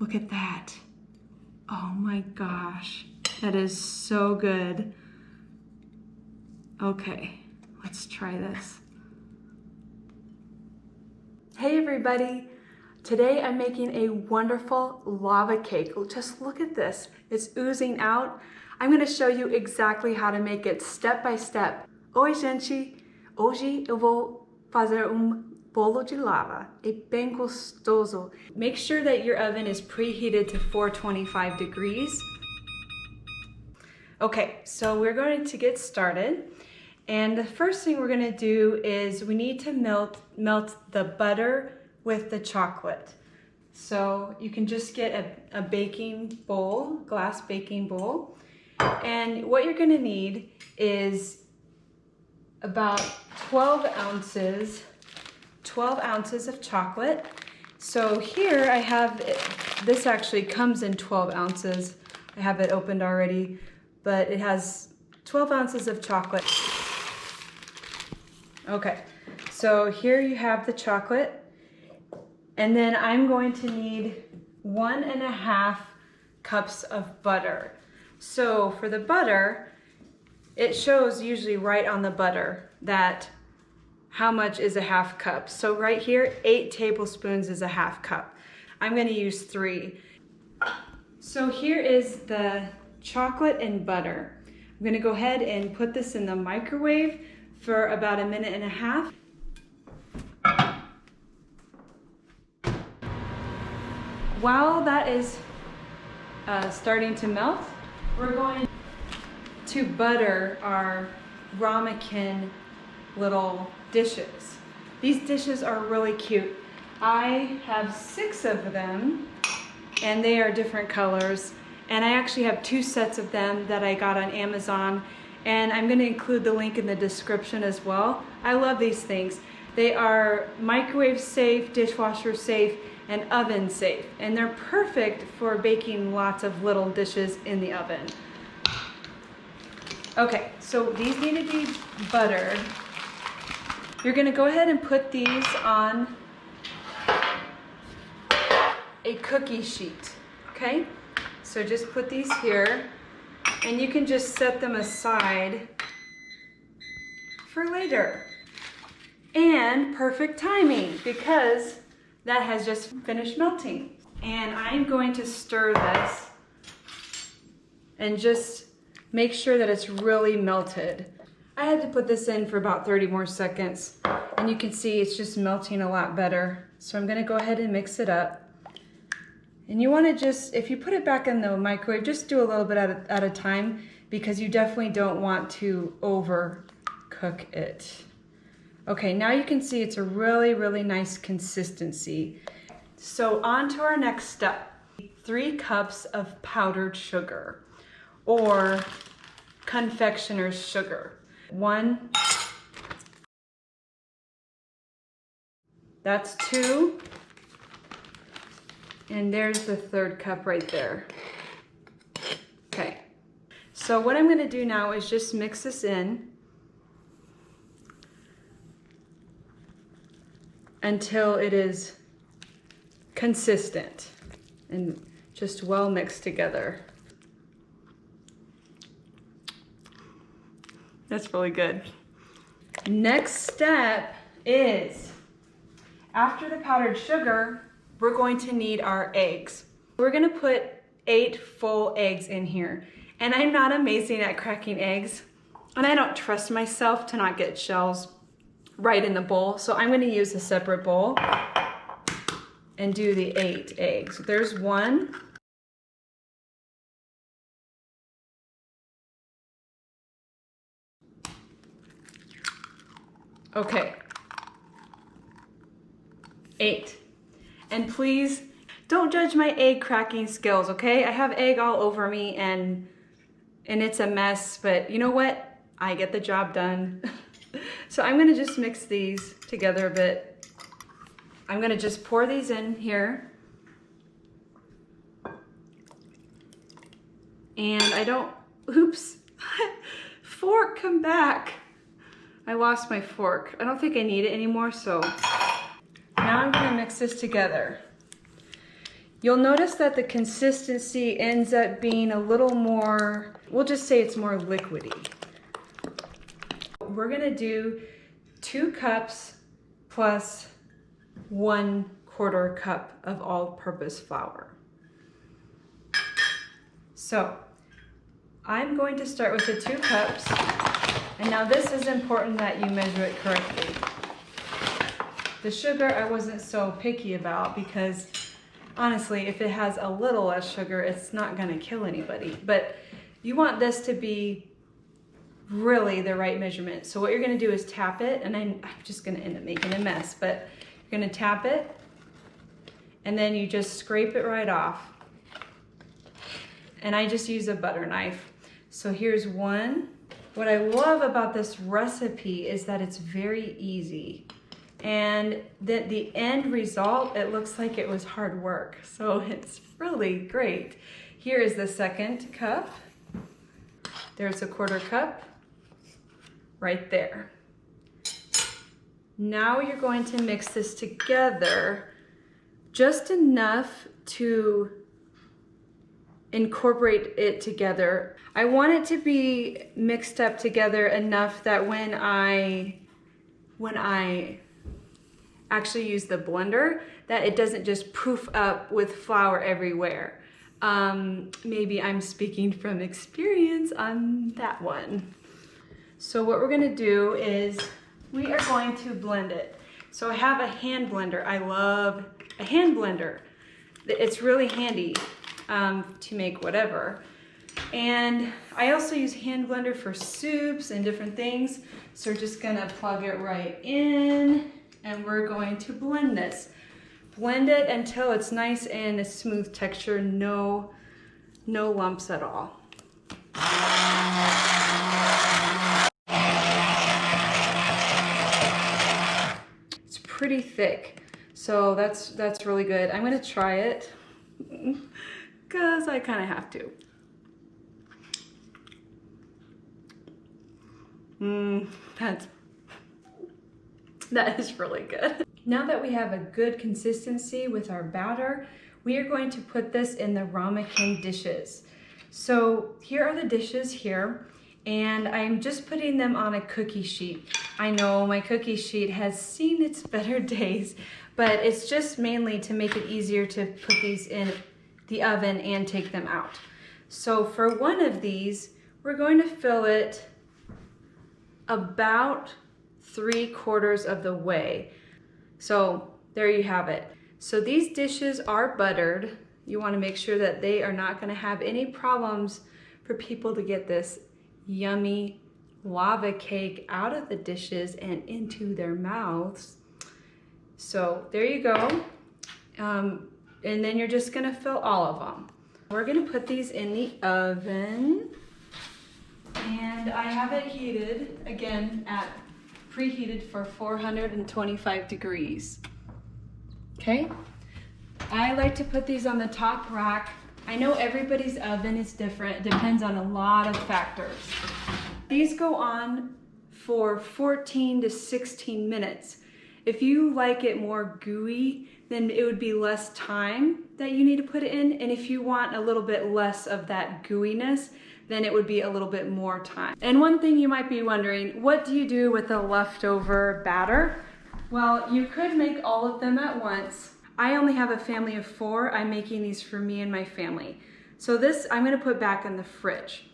Look at that. Oh my gosh, that is so good. Okay, let's try this. Hey everybody, today I'm making a wonderful lava cake. Just look at this, it's oozing out. I'm gonna show you exactly how to make it step by step. Oi gente, hoje eu vou fazer bolo de lava. É bem gostoso. Make sure that your oven is preheated to 425 degrees. Okay, so we're going to get started. And the first thing we're gonna do is we need to melt the butter with the chocolate. So you can just get a baking bowl, glass baking bowl. And what you're gonna need is about 12 ounces of chocolate. So here I have, this actually comes in 12 ounces. I have it opened already, but it has 12 ounces of chocolate. Okay, so here you have the chocolate, and then I'm going to need 1.5 cups of butter. So for the butter, it shows usually right on the butter that how much is a 1/2 cup. So right here, 8 tablespoons is a 1/2 cup. I'm gonna use 3. So here is the chocolate and butter. I'm gonna go ahead and put this in the microwave for about 1.5 minutes. While that is starting to melt, we're going to butter our ramekin little dishes. These dishes are really cute. I have 6 of them, and they are different colors. And I actually have 2 sets of them that I got on Amazon. And I'm going to include the link in the description as well. I love these things. They are microwave safe, dishwasher safe, and oven safe. And they're perfect for baking lots of little dishes in the oven. Okay, so these need to be buttered. You're going to go ahead and put these on a cookie sheet, okay? So just put these here. And you can just set them aside for later. And perfect timing, because that has just finished melting. And I'm going to stir this and just make sure that it's really melted. I had to put this in for about 30 more seconds, and you can see it's just melting a lot better. So I'm gonna go ahead and mix it up. And you want to just, if you put it back in the microwave, just do a little bit at a time, because you definitely don't want to overcook it. Okay, now you can see it's a really, really nice consistency. So on to our next step. 3 cups of powdered sugar, or confectioner's sugar. 1, that's 2. And there's the 3rd cup right there. Okay, so what I'm gonna do now is just mix this in until it is consistent and just well mixed together. That's really good. Next step is, after the powdered sugar, we're going to need our eggs. We're gonna put 8 full eggs in here. And I'm not amazing at cracking eggs, and I don't trust myself to not get shells right in the bowl. So I'm gonna use a separate bowl and do the 8 eggs. There's 1. Okay. 8. And please, don't judge my egg cracking skills, okay? I have egg all over me and it's a mess, but you know what? I get the job done. So I'm gonna just mix these together a bit. I'm gonna just pour these in here. And I don't, oops, fork, come back. I lost my fork. I don't think I need it anymore, so now I'm gonna mix this together. You'll notice that the consistency ends up being a little more, we'll just say it's more liquidy. We're gonna do 2 cups plus 1/4 cup of all-purpose flour. So I'm going to start with the 2 cups. And now this is important that you measure it correctly. The sugar I wasn't so picky about because honestly, if it has a little less sugar, it's not gonna kill anybody. But you want this to be really the right measurement. So what you're gonna do is tap it, and I'm just gonna end up making a mess, but you're gonna tap it, and then you just scrape it right off. And I just use a butter knife. So here's 1. What I love about this recipe is that it's very easy. And the end result, it looks like it was hard work. So it's really great. Here is the 2nd cup. There's a 1/4 cup right there. Now you're going to mix this together just enough to incorporate it together. I want it to be mixed up together enough that when I actually use the blender, that it doesn't just poof up with flour everywhere. Maybe I'm speaking from experience on that one. So what we're gonna do is we are going to blend it. So I have a hand blender. I love a hand blender. It's really handy to make whatever. And I also use hand blender for soups and different things. So we're just gonna plug it right in, and we're going to blend this. Blend it until it's nice and a smooth texture, no lumps at all. It's pretty thick, so that's really good. I'm gonna try it because I kind of have to. That is really good. Now that we have a good consistency with our batter, we are going to put this in the ramekin dishes. So here are the dishes here, and I'm just putting them on a cookie sheet. I know my cookie sheet has seen its better days, but it's just mainly to make it easier to put these in the oven and take them out. So for one of these, we're going to fill it about 3/4 of the way. So there you have it. So these dishes are buttered. You want to make sure that they are not going to have any problems for people to get this yummy lava cake out of the dishes and into their mouths. So there you go. And then you're just going to fill all of them. We're going to put these in the oven. And I have it heated, again, preheated for 425 degrees. Okay? I like to put these on the top rack. I know everybody's oven is different. It depends on a lot of factors. These go on for 14 to 16 minutes. If you like it more gooey, then it would be less time that you need to put it in. And if you want a little bit less of that gooiness, then it would be a little bit more time. And one thing you might be wondering, what do you do with the leftover batter? Well, you could make all of them at once. I only have a family of 4. I'm making these for me and my family. So this I'm gonna put back in the fridge.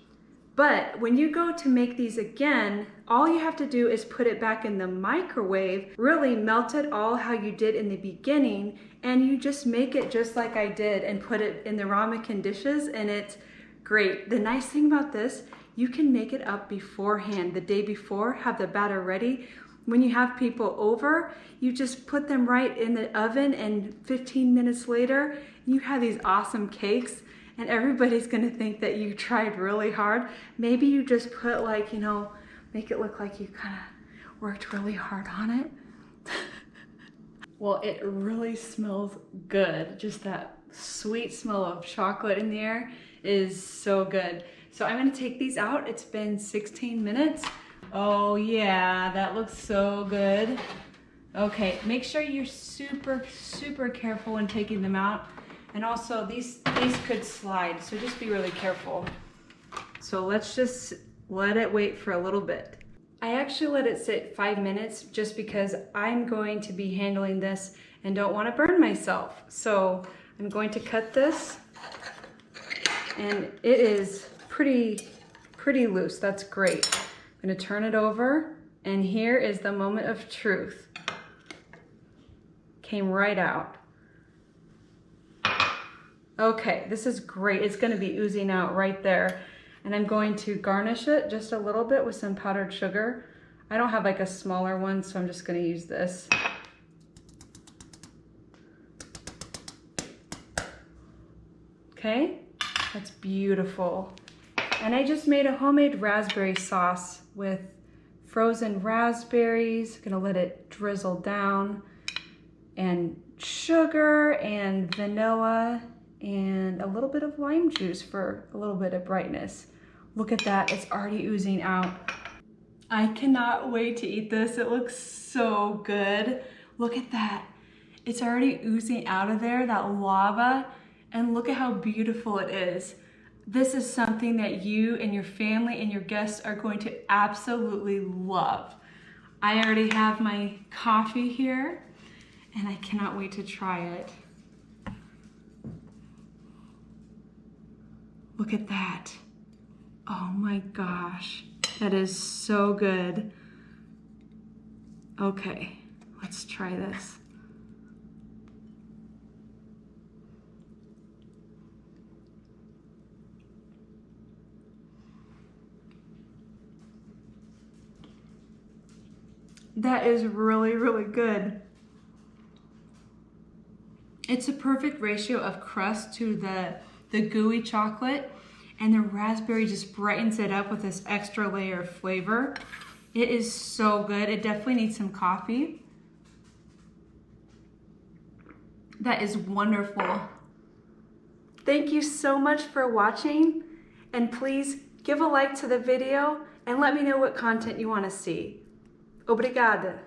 But when you go to make these again, all you have to do is put it back in the microwave, really melt it all how you did in the beginning, and you just make it just like I did and put it in the ramekin dishes, and it's great. The nice thing about this, you can make it up beforehand, the day before, have the batter ready. When you have people over, you just put them right in the oven, and 15 minutes later, you have these awesome cakes, and everybody's gonna think that you tried really hard. Maybe you just put like, make it look like you kind of worked really hard on it. Well, it really smells good. Just that sweet smell of chocolate in the air is so good. So I'm gonna take these out. It's been 16 minutes. Oh yeah, that looks so good. Okay, make sure you're super, super careful when taking them out. And also these could slide, so just be really careful. So let's just let it wait for a little bit. I actually let it sit 5 minutes just because I'm going to be handling this and don't want to burn myself. So I'm going to cut this, and it is pretty loose. That's great. I'm going to turn it over, and here is the moment of truth. Came right out. Okay, this is great. It's going to be oozing out right there. And I'm going to garnish it just a little bit with some powdered sugar. I don't have like a smaller one, so I'm just going to use this. Okay, that's beautiful. And I just made a homemade raspberry sauce with frozen raspberries. I'm gonna let it drizzle down, and sugar and vanilla and a little bit of lime juice for a little bit of brightness. Look at that, it's already oozing out. I cannot wait to eat this. It looks so good. Look at that. It's already oozing out of there, that lava, and look at how beautiful it is. This is something that you and your family and your guests are going to absolutely love. I already have my coffee here, and I cannot wait to try it. Look at that. Oh my gosh, that is so good. Okay, let's try this. That is really good. It's a perfect ratio of crust to the gooey chocolate, and the raspberry just brightens it up with this extra layer of flavor. It is so good. It definitely needs some coffee. That is wonderful. Thank you so much for watching, and please give a like to the video and let me know what content you want to see. Obrigada.